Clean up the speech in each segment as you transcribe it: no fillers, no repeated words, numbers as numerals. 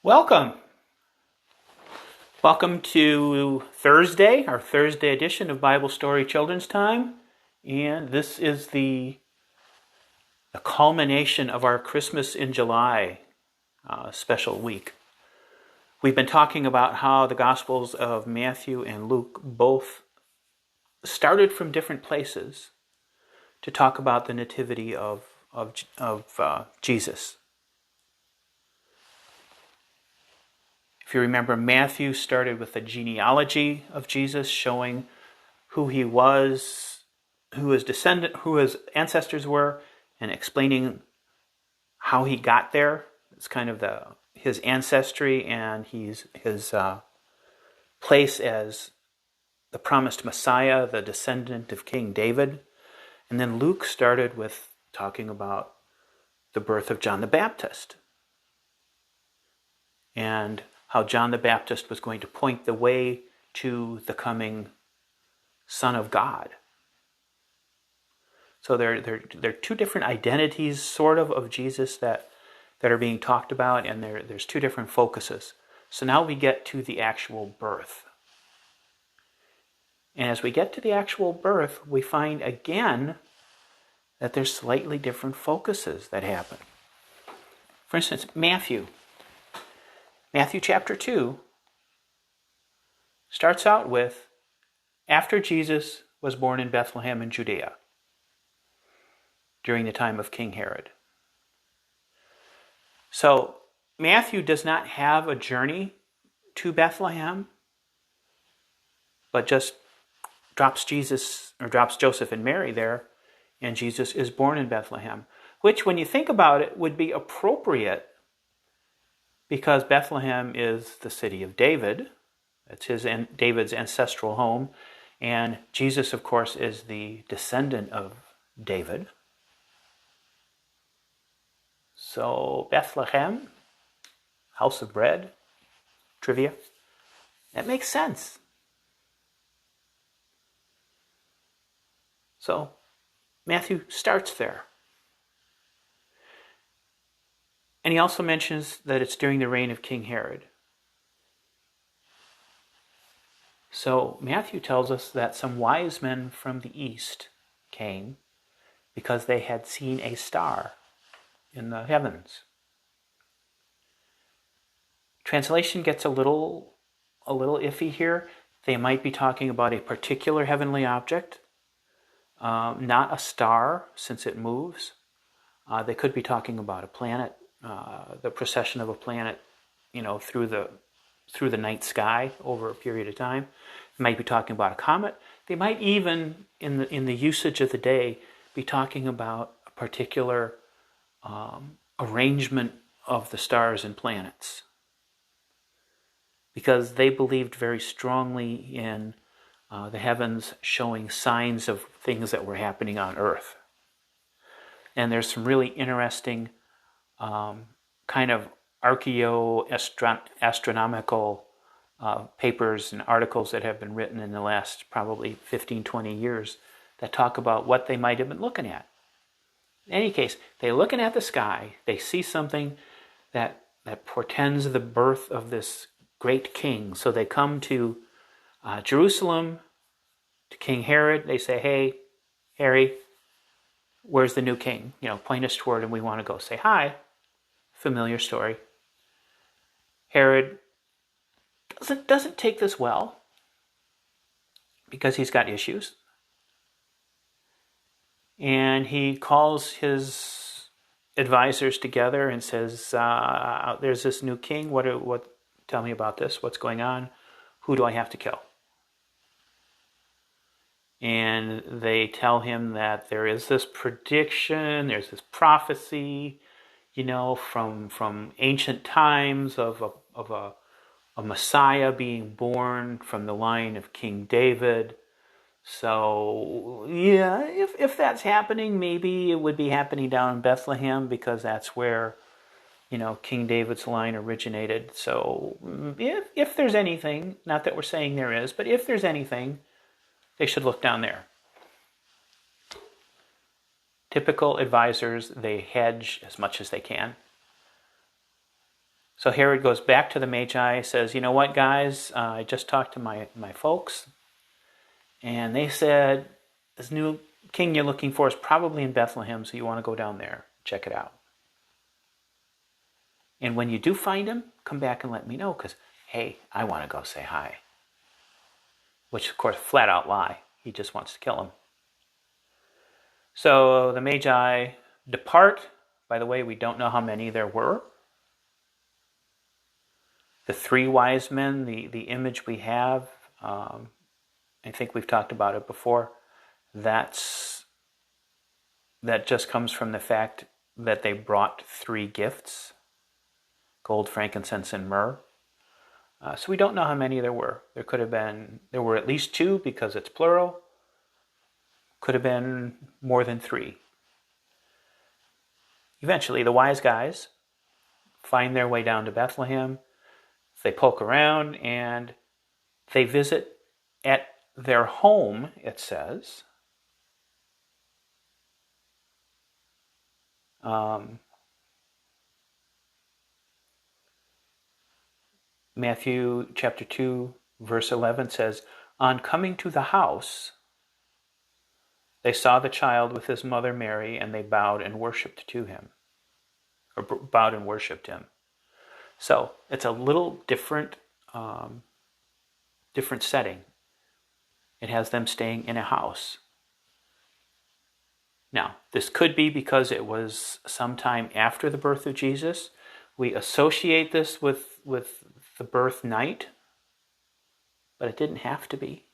Welcome. Welcome to Thursday, our Thursday edition of Bible Story Children's Time. And this is the culmination of our Christmas in July special week. We've been talking about how the Gospels of Matthew and Luke both started from different places to talk about the nativity of Jesus. If you remember, Matthew started with a genealogy of Jesus, showing who he was, who his ancestors were, and explaining how he got there. It's kind of his ancestry and his place as the promised Messiah, the descendant of King David. And then Luke started with talking about the birth of John the Baptist and how John the Baptist was going to point the way to the coming Son of God. So there are two different identities, sort of Jesus that are being talked about, and there's two different focuses. So now we get to the actual birth. And as we get to the actual birth, we find again that there's slightly different focuses that happen. For instance, Matthew chapter 2 starts out with, after Jesus was born in Bethlehem in Judea during the time of King Herod. So Matthew does not have a journey to Bethlehem, but just drops Joseph and Mary there, and Jesus is born in Bethlehem, which, when you think about it, would be appropriate because Bethlehem is the city of David. It's David's ancestral home, and Jesus, of course, is the descendant of David. So Bethlehem, house of bread, trivia, that makes sense. So Matthew starts there. And he also mentions that it's during the reign of King Herod. So Matthew tells us that some wise men from the east came because they had seen a star in the heavens. Translation gets a little iffy here. They might be talking about a particular heavenly object, not a star, since it moves. They could be talking about a planet, the procession of a planet, through the night sky over a period of time. They might be talking about a comet. They might even, in the usage of the day, be talking about a particular arrangement of the stars and planets, because they believed very strongly in the heavens showing signs of things that were happening on Earth. And there's some really interesting kind of archaeo-astronomical papers and articles that have been written in the last probably 15, 20 years that talk about what they might have been looking at. In any case, they're looking at the sky. They see something that portends the birth of this great king. So they come to Jerusalem, to King Herod. They say, "Hey, Harry, where's the new king? Point us toward him. We want to go say hi." Familiar story. Herod doesn't take this well because he's got issues. And he calls his advisors together and says, "There's this new king. What? Tell me about this. What's going on? Who do I have to kill?" And they tell him that there is this prediction, there's this prophecy, from ancient times of a Messiah being born from the line of King David. So, yeah, if that's happening, maybe it would be happening down in Bethlehem because that's where, King David's line originated. So, if there's anything, not that we're saying there is, but if there's anything, they should look down there. Typical advisors, they hedge as much as they can. So Herod goes back to the Magi, says, you know what, guys, I just talked to my folks, and they said this new king you're looking for is probably in Bethlehem, so you want to go down there, check it out. And when you do find him, come back and let me know, because, hey, I want to go say hi. Which, of course, flat out lie. He just wants to kill him. So the Magi depart. By the way, we don't know how many there were. The 3 wise men, the image we have, I think we've talked about it before, that just comes from the fact that they brought 3 gifts, gold, frankincense, and myrrh. So we don't know how many there were. There were at least 2 because it's plural. Could have been more than 3. Eventually, the wise guys find their way down to Bethlehem. They poke around and they visit at their home, it says. Matthew chapter 2, verse 11 says, on coming to the house, they saw the child with his mother Mary, and they bowed and worshipped him. So it's a little different setting. It has them staying in a house. Now, this could be because it was sometime after the birth of Jesus. We associate this with the birth night, but it didn't have to be.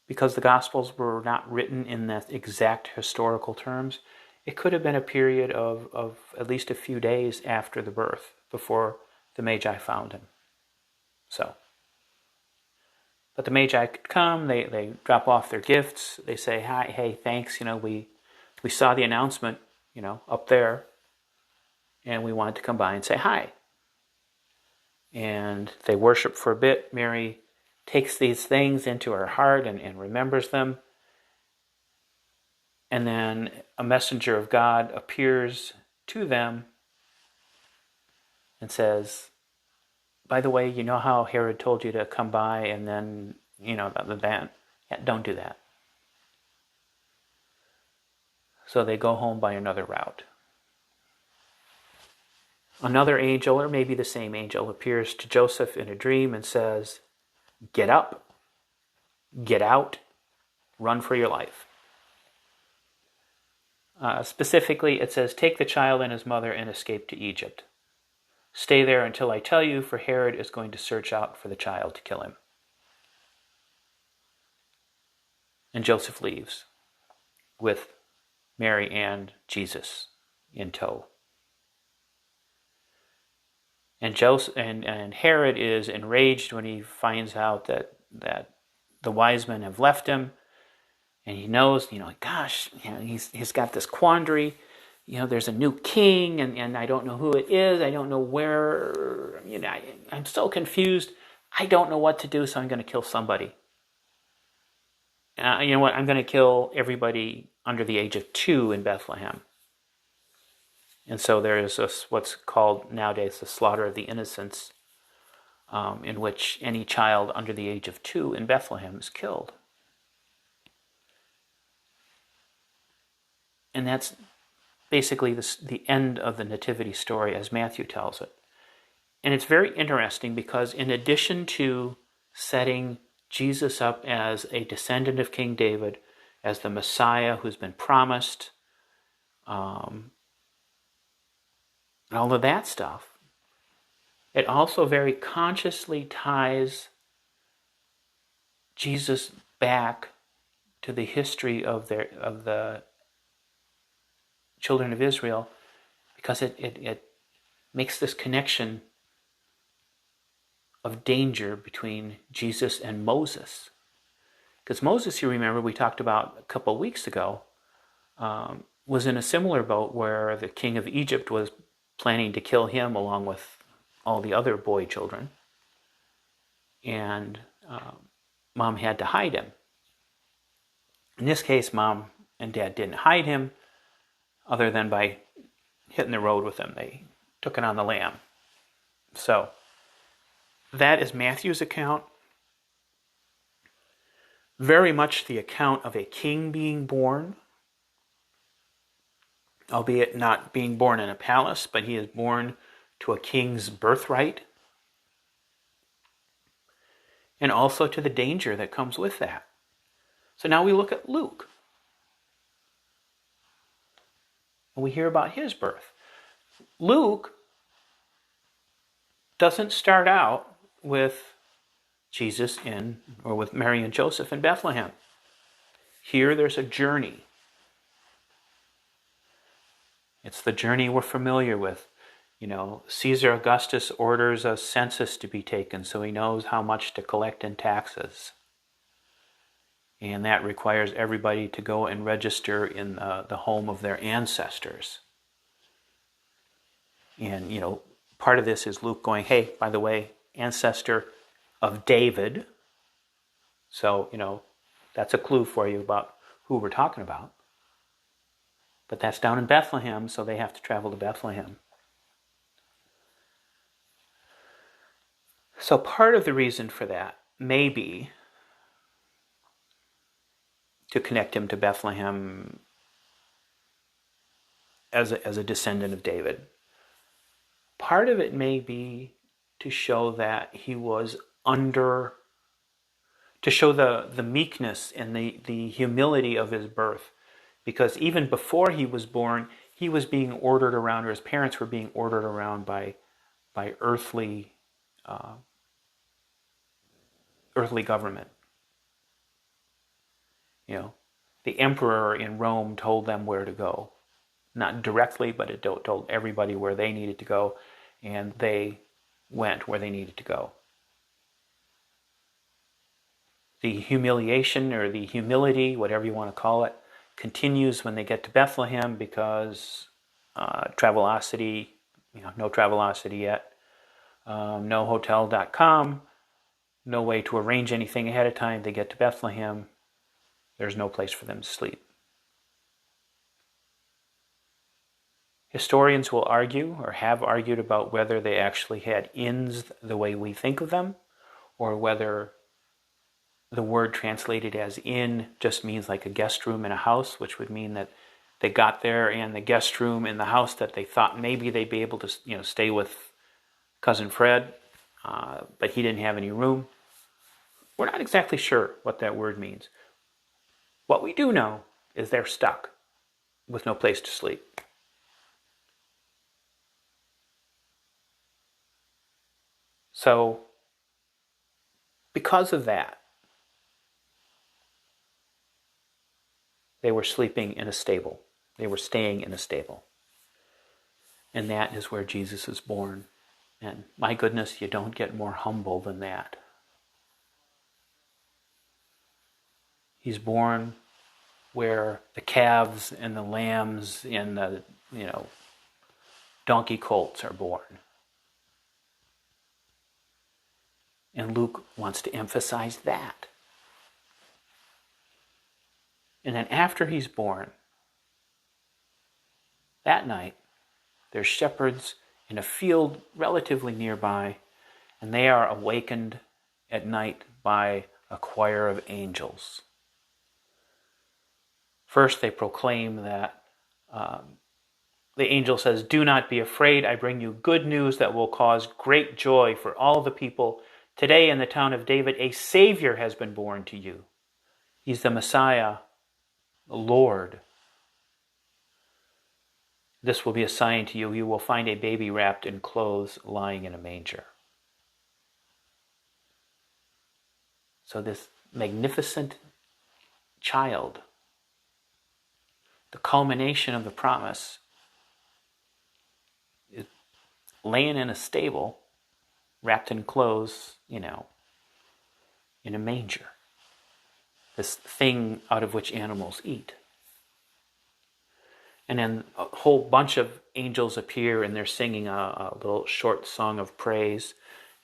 Because the Gospels were not written in that exact historical terms, it could have been a period of at least a few days after the birth, before the Magi found him. But the Magi could come, they drop off their gifts, they say, hi, hey, thanks, we saw the announcement, up there, and we wanted to come by and say hi. And they worship for a bit. Mary takes these things into her heart and remembers them. And then a messenger of God appears to them and says, by the way, you know how Herod told you to come by and then, that? Yeah, don't do that. So they go home by another route. Another angel, or maybe the same angel, appears to Joseph in a dream and says, get up, get out, run for your life. Specifically, it says, take the child and his mother and escape to Egypt. Stay there until I tell you, for Herod is going to search out for the child to kill him. And Joseph leaves with Mary and Jesus in tow. And Herod is enraged when he finds out that the wise men have left him, and he knows, he's got this quandary. There's a new king, and I don't know who it is. I don't know where. I'm so confused. I don't know what to do, so I'm going to kill somebody. You know what? I'm going to kill everybody under the age of 2 in Bethlehem. And so there is what's called nowadays the slaughter of the innocents, in which any child under the age of 2 in Bethlehem is killed. And that's basically the end of the nativity story as Matthew tells it. And it's very interesting because in addition to setting Jesus up as a descendant of King David, as the Messiah who's been promised, and all of that stuff, it also very consciously ties Jesus back to the history of the children of Israel, because it makes this connection of danger between Jesus and Moses. Because Moses, you remember, we talked about a couple of weeks ago, was in a similar boat where the king of Egypt was planning to kill him along with all the other boy children. And mom had to hide him. In this case, mom and dad didn't hide him other than by hitting the road with him. They took it on the lamb. So that is Matthew's account. Very much the account of a king being born, albeit not being born in a palace, but he is born to a king's birthright, and also to the danger that comes with that. So now we look at Luke, and we hear about his birth. Luke doesn't start out with Jesus or with Mary and Joseph in Bethlehem. Here there's a journey. It's the journey we're familiar with. Caesar Augustus orders a census to be taken so he knows how much to collect in taxes. And that requires everybody to go and register in the home of their ancestors. And, part of this is Luke going, hey, by the way, ancestor of David. So, that's a clue for you about who we're talking about. But that's down in Bethlehem, so they have to travel to Bethlehem. So part of the reason for that may be to connect him to Bethlehem as a descendant of David. Part of it may be to show that he was to show the meekness and the humility of his birth. Because even before he was born, he was being ordered around, or his parents were being ordered around by earthly government. The emperor in Rome told them where to go. Not directly, but it told everybody where they needed to go, and they went where they needed to go. The humiliation or the humility, whatever you want to call it, continues when they get to Bethlehem because Travelocity, no Travelocity yet, no hotel.com, no way to arrange anything ahead of time. They get to Bethlehem, there's no place for them to sleep. Historians will argue, or have argued, about whether they actually had inns the way we think of them, or whether the word translated as inn just means like a guest room in a house, which would mean that they got there and the guest room in the house that they thought maybe they'd be able to stay with Cousin Fred, but he didn't have any room. We're not exactly sure what that word means. What we do know is they're stuck with no place to sleep. So, because of that, they were sleeping in a stable. They were staying in a stable. And that is where Jesus is born. And my goodness, you don't get more humble than that. He's born where the calves and the lambs and the, donkey colts are born. And Luke wants to emphasize that. And then after he's born, that night, there's shepherds in a field relatively nearby, and they are awakened at night by a choir of angels. First, they proclaim that the angel says, "Do not be afraid, I bring you good news that will cause great joy for all the people. Today in the town of David, a Savior has been born to you. He's the Messiah, the Lord. This will be a sign to you. You will find a baby wrapped in clothes lying in a manger." So this magnificent child, the culmination of the promise, is laying in a stable, wrapped in clothes, in a manger. This thing out of which animals eat. And then a whole bunch of angels appear, and they're singing a little short song of praise.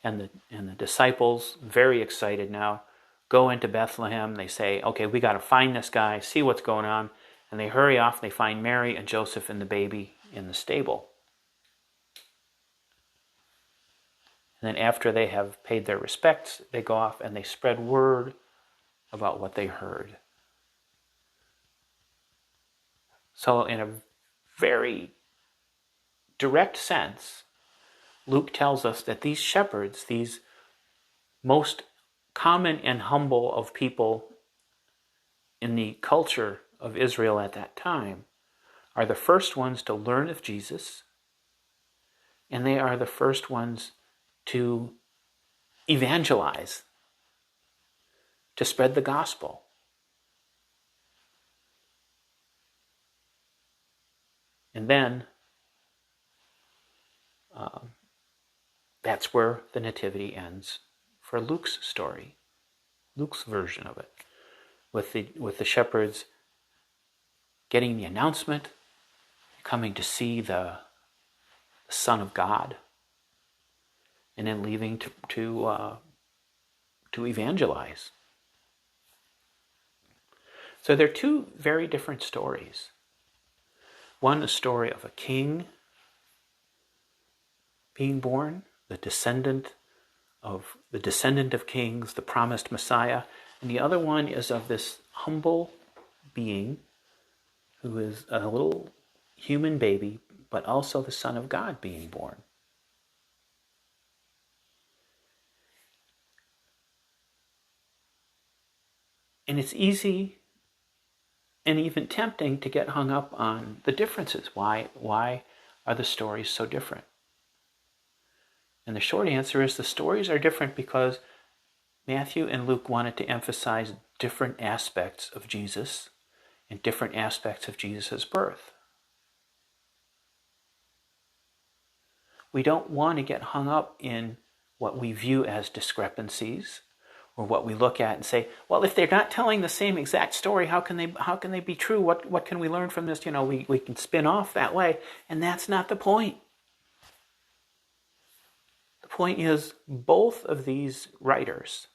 And the disciples, very excited now, go into Bethlehem. They say, okay, we got to find this guy, see what's going on. And they hurry off. They find Mary and Joseph and the baby in the stable. And then after they have paid their respects, they go off and they spread word about what they heard. So in a very direct sense, Luke tells us that these shepherds, these most common and humble of people in the culture of Israel at that time, are the first ones to learn of Jesus, and they are the first ones to evangelize, to spread the gospel. And then that's where the nativity ends for Luke's story, Luke's version of it, with the shepherds getting the announcement, coming to see the Son of God, and then leaving to evangelize. So they're two very different stories. One, a story of a king being born, the descendant of kings, the promised Messiah, and the other one is of this humble being who is a little human baby, but also the Son of God being born. And it's easy and even tempting to get hung up on the differences. Why are the stories so different? And the short answer is the stories are different because Matthew and Luke wanted to emphasize different aspects of Jesus and different aspects of Jesus' birth. We don't want to get hung up in what we view as discrepancies, or what we look at and say, well, if they're not telling the same exact story, how can they be true? What can we learn from this? We can spin off that way, and that's not the point. The point is, both of these writers,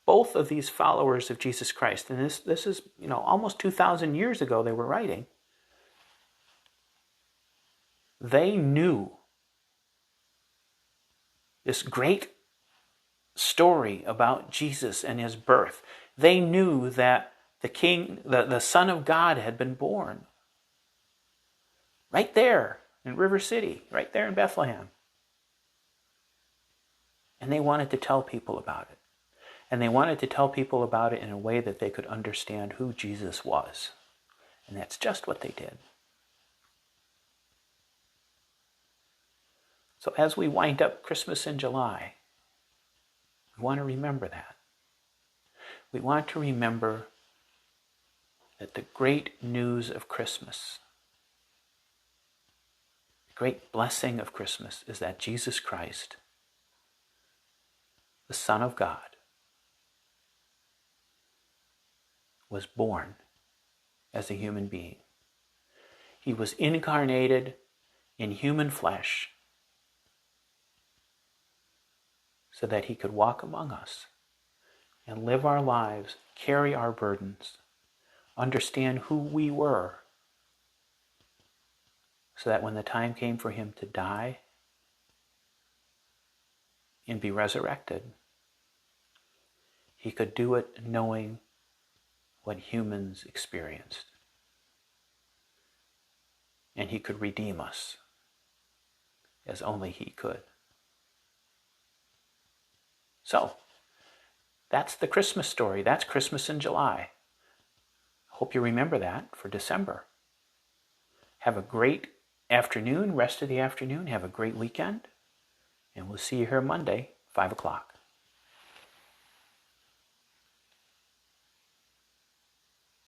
both of these followers of Jesus Christ, and this is almost 2,000 years ago they were writing, they knew this great story about Jesus and his birth. They knew that the King, the Son of God, had been born right there in River City, right there in Bethlehem. And they wanted to tell people about it. And they wanted to tell people about it in a way that they could understand who Jesus was. And that's just what they did. So as we wind up Christmas in July, we want to remember that. We want to remember that the great news of Christmas, the great blessing of Christmas, is that Jesus Christ, the Son of God, was born as a human being. He was incarnated in human flesh so that he could walk among us and live our lives, carry our burdens, understand who we were, so that when the time came for him to die and be resurrected, he could do it knowing what humans experienced. And he could redeem us as only he could. So, that's the Christmas story. That's Christmas in July. I hope you remember that for December. Have a great afternoon, rest of the afternoon. Have a great weekend. And we'll see you here Monday, 5 o'clock.